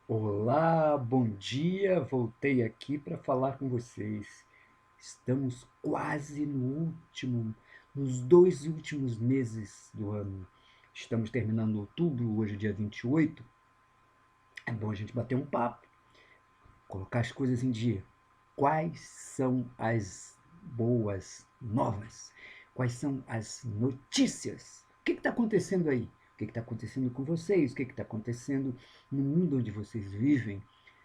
Olá, bom dia. Voltei aqui para falar com vocês. Estamos quase nos 2 últimos meses do ano. Estamos terminando outubro, hoje é dia 28. É bom a gente bater um papo, colocar as coisas em dia. Quais são as boas novas? Quais são as notícias? O que está acontecendo aí? O que está acontecendo com vocês? O que está acontecendo no mundo onde vocês vivem?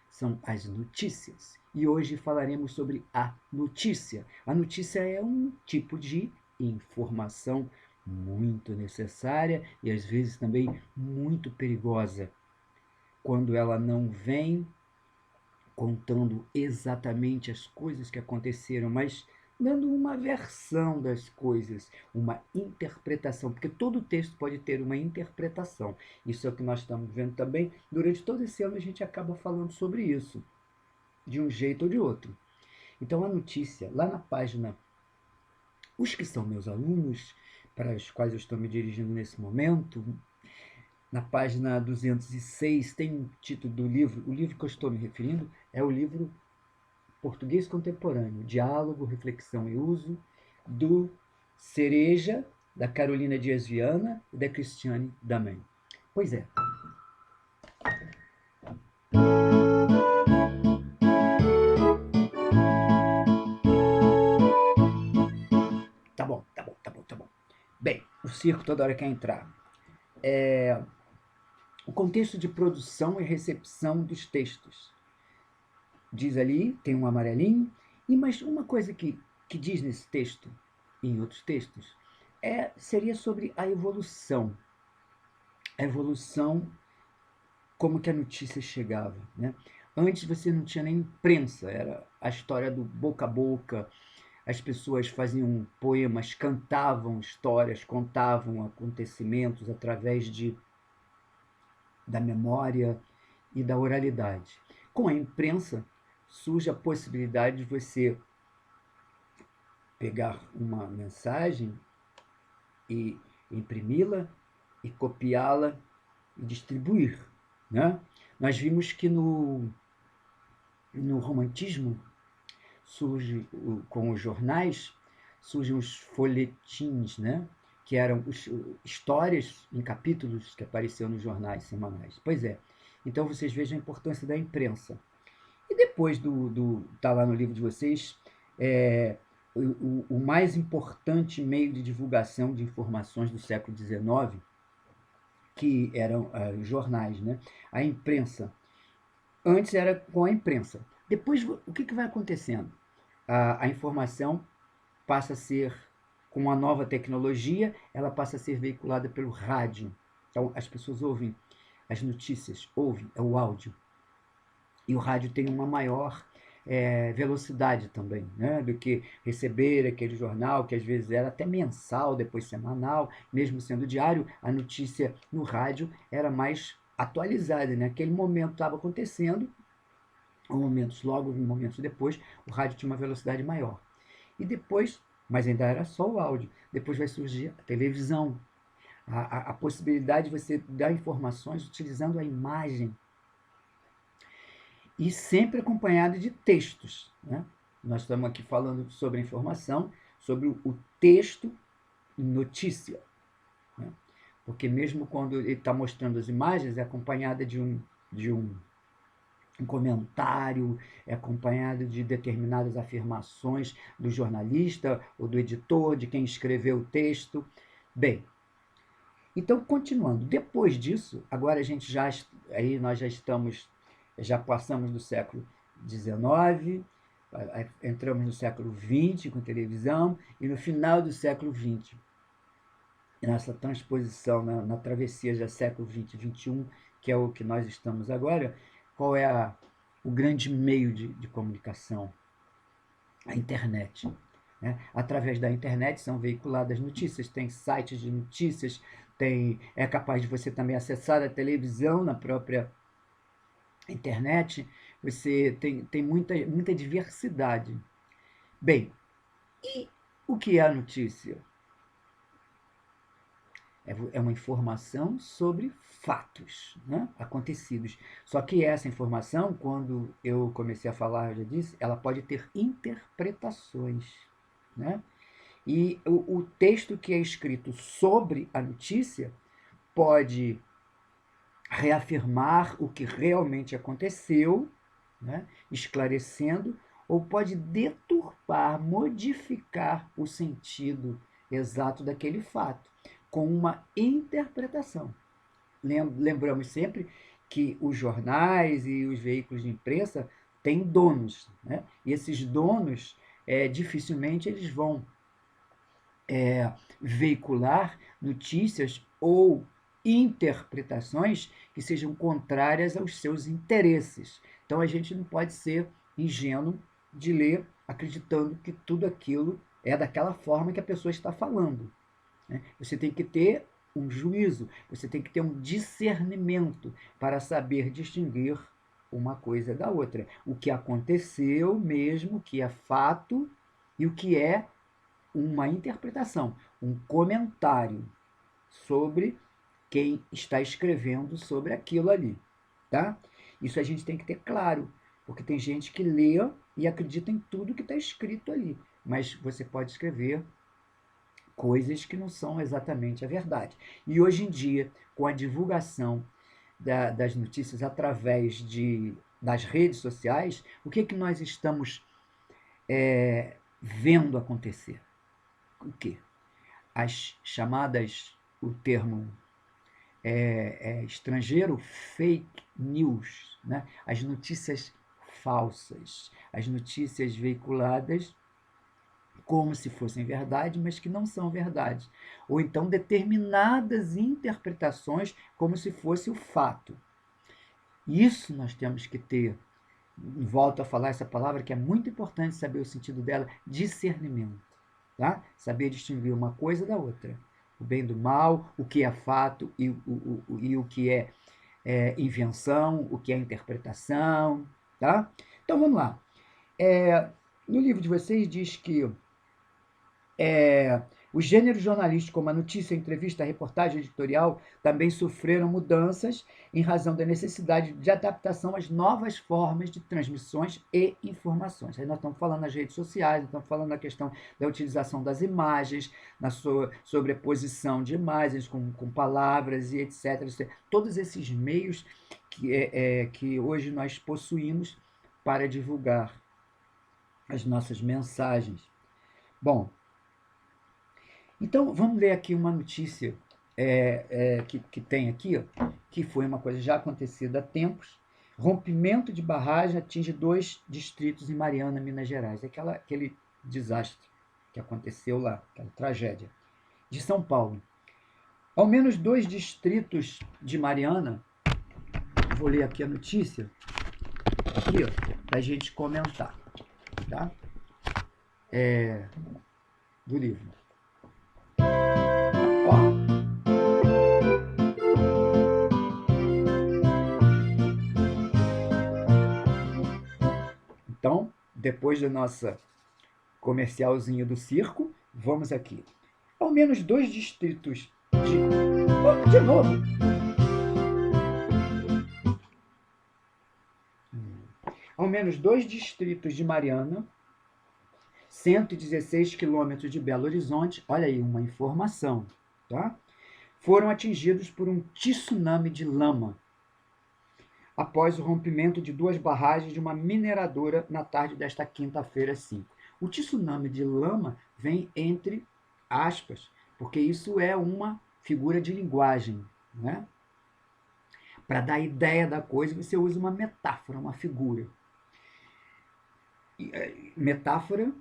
São as notícias. E hoje falaremos sobre a notícia. A notícia é um tipo de informação muito necessária e às vezes também muito perigosa quando ela não vem contando exatamente as coisas que aconteceram, mas dando uma versão das coisas, uma interpretação, porque todo texto pode ter uma interpretação. Isso é o que nós estamos vendo também. Durante todo esse ano a gente acaba falando sobre isso, de um jeito ou de outro. Então a notícia, lá na página, os que são meus alunos, para os quais eu estou me dirigindo nesse momento, na página 206 tem um título do livro, o livro que eu estou me referindo é o livro Português Contemporâneo, Diálogo, Reflexão e Uso, do Cereja, da Carolina Dias Viana e da Cristiane Damen. Pois é. Tá bom, tá bom, tá bom, tá bom. Bem, o circo toda hora quer entrar. O contexto de produção e recepção dos textos. Diz ali, tem um amarelinho, e mas uma coisa que diz nesse texto, e em outros textos, seria sobre a evolução. A evolução, como que a notícia chegava, né? Antes você não tinha nem imprensa, era a história do boca a boca, as pessoas faziam poemas, cantavam histórias, contavam acontecimentos através da memória e da oralidade. Com a imprensa surge a possibilidade de você pegar uma mensagem e imprimi-la e copiá-la e distribuir, né? Nós vimos que no romantismo surge com os jornais, surgem os folhetins, né? Que eram histórias em capítulos que apareciam nos jornais semanais. Pois é. Então vocês vejam a importância da imprensa. E depois tá lá no livro de vocês, é, o mais importante meio de divulgação de informações do século XIX, que eram os jornais, né? A imprensa. Antes era com a imprensa. Depois, o que vai acontecendo? A informação passa a ser, com a nova tecnologia, ela passa a ser veiculada pelo rádio. Então, as pessoas ouvem as notícias, ouvem, é o áudio. E o rádio tem uma maior velocidade também, né, do que receber aquele jornal, que às vezes era até mensal, depois semanal, mesmo sendo diário, a notícia no rádio era mais atualizada. Naquele momento estava acontecendo, logo momentos depois, o rádio tinha uma velocidade maior. E depois, mas ainda era só o áudio, depois vai surgir a televisão, a possibilidade de você dar informações utilizando a imagem e sempre acompanhado de textos, né? Nós estamos aqui falando sobre a informação, sobre o texto em notícia, né? Porque mesmo quando ele está mostrando as imagens, é acompanhada de um comentário, é acompanhado de determinadas afirmações do jornalista ou do editor, de quem escreveu o texto. Bem, então continuando, depois disso, agora a gente já aí nós já passamos do século XIX, entramos no século XX com televisão e no final do século XX, nessa transposição na travessia já século XX, XXI, que é o que nós estamos agora, qual é o grande meio de comunicação? A internet. Né? Através da internet são veiculadas notícias, tem sites de notícias, é capaz de você também acessar a televisão na própria internet, você tem muita diversidade. Bem, e o que é a notícia? É uma informação sobre fatos, né, acontecidos. Só que essa informação, quando eu comecei a falar, eu já disse, ela pode ter interpretações, né? E o texto que é escrito sobre a notícia pode reafirmar o que realmente aconteceu, né, esclarecendo, ou pode deturpar, modificar o sentido exato daquele fato, com uma interpretação. Lembramos sempre que os jornais e os veículos de imprensa têm donos, né? E esses donos, dificilmente eles vão veicular notícias ou interpretações que sejam contrárias aos seus interesses. Então a gente não pode ser ingênuo de ler acreditando que tudo aquilo é daquela forma que a pessoa está falando, né? Você tem que ter um juízo, você tem que ter um discernimento para saber distinguir uma coisa da outra. O que aconteceu mesmo, o que é fato e o que é uma interpretação, um comentário sobre quem está escrevendo sobre aquilo ali, tá? Isso a gente tem que ter claro, porque tem gente que lê e acredita em tudo que está escrito ali, mas você pode escrever coisas que não são exatamente a verdade. E hoje em dia, com a divulgação das notícias através das redes sociais, o que nós estamos vendo acontecer? O quê? As chamadas, o termo estrangeiro, fake news, né? As notícias falsas, as notícias veiculadas como se fossem verdade, mas que não são verdade. Ou então determinadas interpretações como se fosse o fato. Isso nós temos que ter, volto a falar essa palavra que é muito importante saber o sentido dela, discernimento. Tá? Saber distinguir uma coisa da outra. O bem do mal, o que é fato e o que é invenção, o que é interpretação. Tá? Então vamos lá. No livro de vocês diz que os gêneros jornalísticos, como a notícia, a entrevista, a reportagem editorial, também sofreram mudanças em razão da necessidade de adaptação às novas formas de transmissões e informações. Aí nós estamos falando nas redes sociais, estamos falando na questão da utilização das imagens, na sua sobreposição de imagens com palavras e etc. Todos esses meios que hoje nós possuímos para divulgar as nossas mensagens. Bom, então, vamos ler aqui uma notícia que tem aqui, ó, que foi uma coisa já acontecida há tempos. Rompimento de barragem atinge 2 distritos em Mariana, Minas Gerais. Aquele desastre que aconteceu lá, aquela tragédia. De São Paulo. Ao menos 2 distritos de Mariana, vou ler aqui a notícia, para a gente comentar, tá? Do livro. Então, depois da nossa comercialzinho do circo, vamos aqui. Ao menos 2 distritos de novo! Ao menos 2 distritos de Mariana, 116 quilômetros de Belo Horizonte, olha aí uma informação, tá? Foram atingidos por um tsunami de lama após o rompimento de 2 barragens de uma mineradora na tarde desta quinta-feira 5. O tsunami de lama vem entre aspas, porque isso é uma figura de linguagem, né? Para dar ideia da coisa, você usa uma metáfora, uma figura. Metáfora,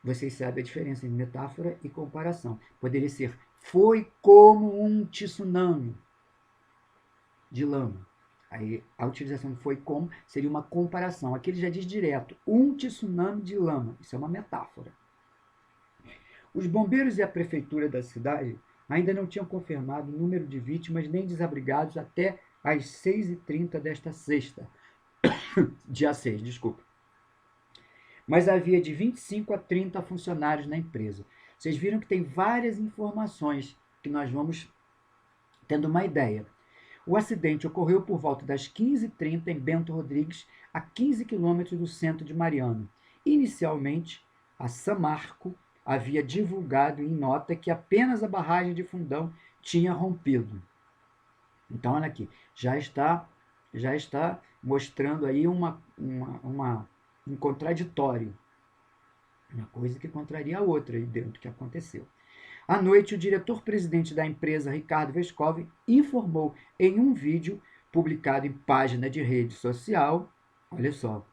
vocês sabem a diferença entre metáfora e comparação. Poderia ser, foi como um tsunami de lama. Aí a utilização foi como seria uma comparação. Aqui ele já diz direto, um tsunami de lama. Isso é uma metáfora. Os bombeiros e a prefeitura da cidade ainda não tinham confirmado o número de vítimas nem desabrigados até às 6h30 desta sexta. Dia 6, desculpa. Mas havia de 25 a 30 funcionários na empresa. Vocês viram que tem várias informações que nós vamos tendo uma ideia. O acidente ocorreu por volta das 15h30 em Bento Rodrigues, a 15 quilômetros do centro de Mariana. Inicialmente, a Samarco havia divulgado em nota que apenas a barragem de Fundão tinha rompido. Então, olha aqui, já está mostrando aí um contraditório. Uma coisa que contraria a outra aí dentro do que aconteceu. À noite, o diretor-presidente da empresa, Ricardo Vescov, informou em um vídeo publicado em página de rede social, olha só,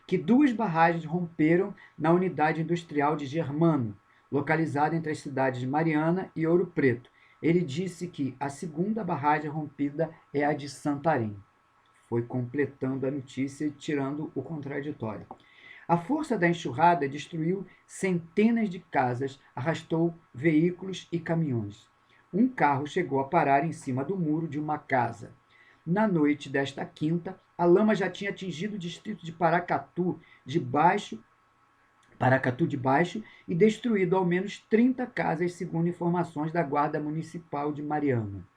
que 2 barragens romperam na unidade industrial de Germano, localizada entre as cidades de Mariana e Ouro Preto. Ele disse que a segunda barragem rompida é a de Santarém. Foi completando a notícia e tirando o contraditório. A força da enxurrada destruiu centenas de casas, arrastou veículos e caminhões. Um carro chegou a parar em cima do muro de uma casa. Na noite desta quinta, a lama já tinha atingido o distrito de Paracatu de Baixo e destruído ao menos 30 casas, segundo informações da Guarda Municipal de Mariana.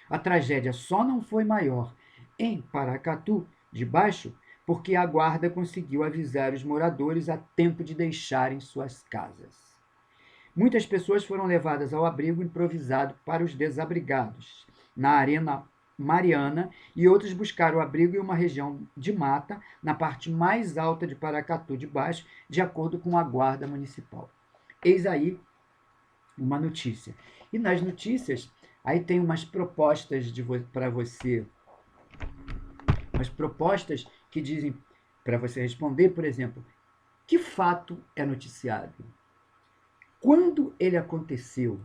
A tragédia só não foi maior em Paracatu de Baixo porque a guarda conseguiu avisar os moradores a tempo de deixarem suas casas. Muitas pessoas foram levadas ao abrigo improvisado para os desabrigados, na Arena Mariana, e outros buscaram abrigo em uma região de mata, na parte mais alta de Paracatu de Baixo, de acordo com a Guarda Municipal. Eis aí uma notícia. E nas notícias, aí tem umas propostas para você, umas propostas que dizem para você responder, por exemplo, que fato é noticiado? Quando ele aconteceu?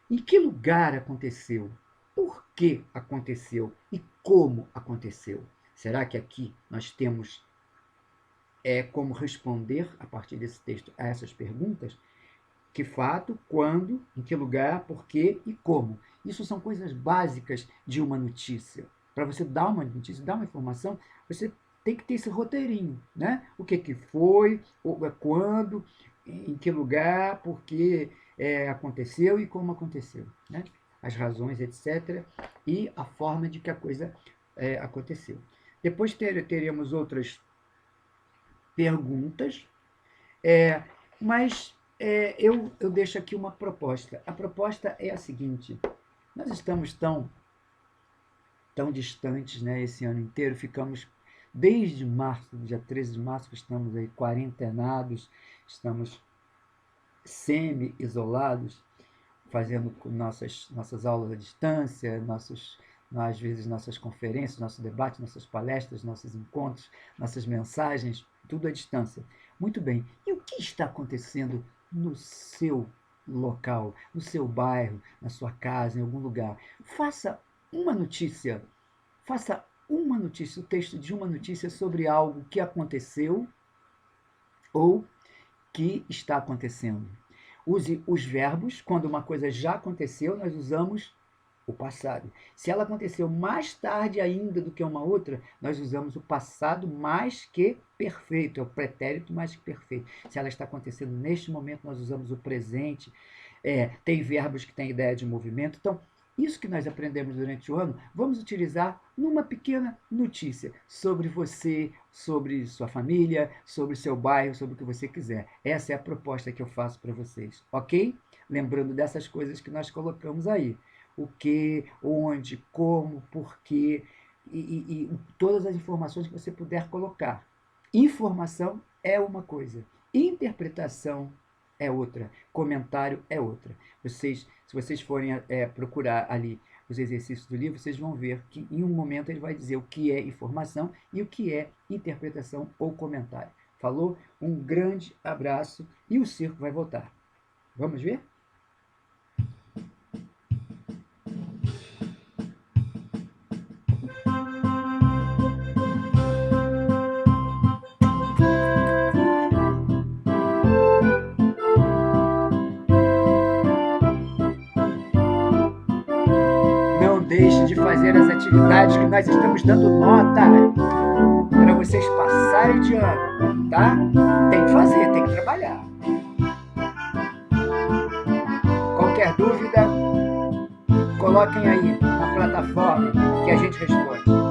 Em que lugar aconteceu? Por que aconteceu? E como aconteceu? Será que aqui nós temos como responder, a partir desse texto, a essas perguntas? Que fato, quando, em que lugar, por quê e como? Isso são coisas básicas de uma notícia. Para você dar uma notícia, dar uma informação, você tem que ter esse roteirinho, né? O que foi, quando, em que lugar, por que aconteceu e como aconteceu, né? As razões, etc. E a forma de que a coisa aconteceu. Depois teremos outras perguntas, mas eu deixo aqui uma proposta. A proposta é a seguinte: nós estamos tão distantes, né, esse ano inteiro, ficamos desde março, dia 13 de março, que estamos aí quarentenados, estamos semi-isolados, fazendo nossas aulas à distância, às vezes nossas conferências, nossos debates, nossas palestras, nossos encontros, nossas mensagens, tudo à distância. Muito bem, e o que está acontecendo no seu local, no seu bairro, na sua casa, em algum lugar? Faça uma notícia, o texto de uma notícia sobre algo que aconteceu ou que está acontecendo. Use os verbos. Quando uma coisa já aconteceu, nós usamos o passado. Se ela aconteceu mais tarde ainda do que uma outra, nós usamos o passado mais que perfeito, é o pretérito mais que perfeito. Se ela está acontecendo neste momento, nós usamos o presente. Tem verbos que têm ideia de movimento. Então, isso que nós aprendemos durante o ano, vamos utilizar numa pequena notícia sobre você, sobre sua família, sobre seu bairro, sobre o que você quiser. Essa é a proposta que eu faço para vocês, ok? Lembrando dessas coisas que nós colocamos aí. O que, onde, como, porquê, e todas as informações que você puder colocar. Informação é uma coisa, interpretação é outra, comentário é outra. Se vocês forem procurar ali os exercícios do livro, vocês vão ver que em um momento ele vai dizer o que é informação e o que é interpretação ou comentário. Falou? Um grande abraço e o circo vai voltar. Vamos ver? Deixe de fazer as atividades que nós estamos dando nota para vocês passarem de ano, tá? Tem que fazer, tem que trabalhar. Qualquer dúvida, coloquem aí na plataforma que a gente responde.